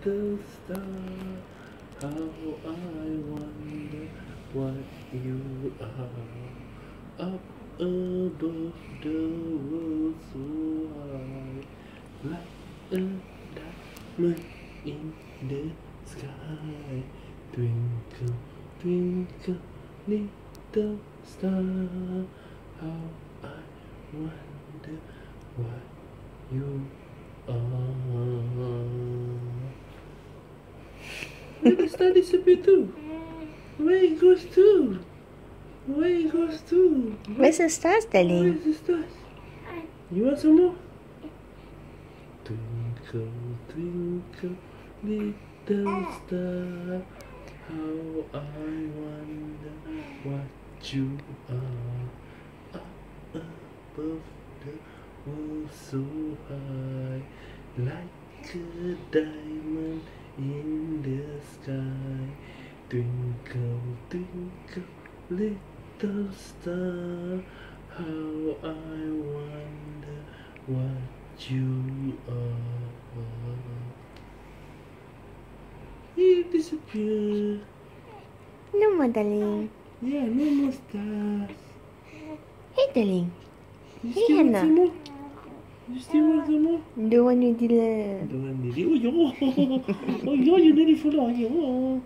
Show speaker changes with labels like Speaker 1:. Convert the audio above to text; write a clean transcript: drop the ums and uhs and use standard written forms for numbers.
Speaker 1: little star, how I wonder what you are. Up above the world so high, like a diamond in the sky. Twinkle, twinkle, little star, how I wonder what you are. Where the star disappear to? Where it goes to? Where it goes to?
Speaker 2: Where's the stars, darling?
Speaker 1: Where's the stars? You want some more? Twinkle, twinkle, little star, how I wonder what you are. Up above the world so high, like a diamond in the sky. Twinkle, twinkle, little star, how I wonder what you are. He disappeared.
Speaker 2: No more, darling.
Speaker 1: Yeah, no more stars.
Speaker 2: Hey, darling.
Speaker 1: You
Speaker 2: Hey,
Speaker 1: still want
Speaker 2: Hannah.
Speaker 1: some more? You still want some more?
Speaker 2: Don't want you to
Speaker 1: Don't want it. Oh, yeah. Oh, yeah, you nearly fall out. Yeah.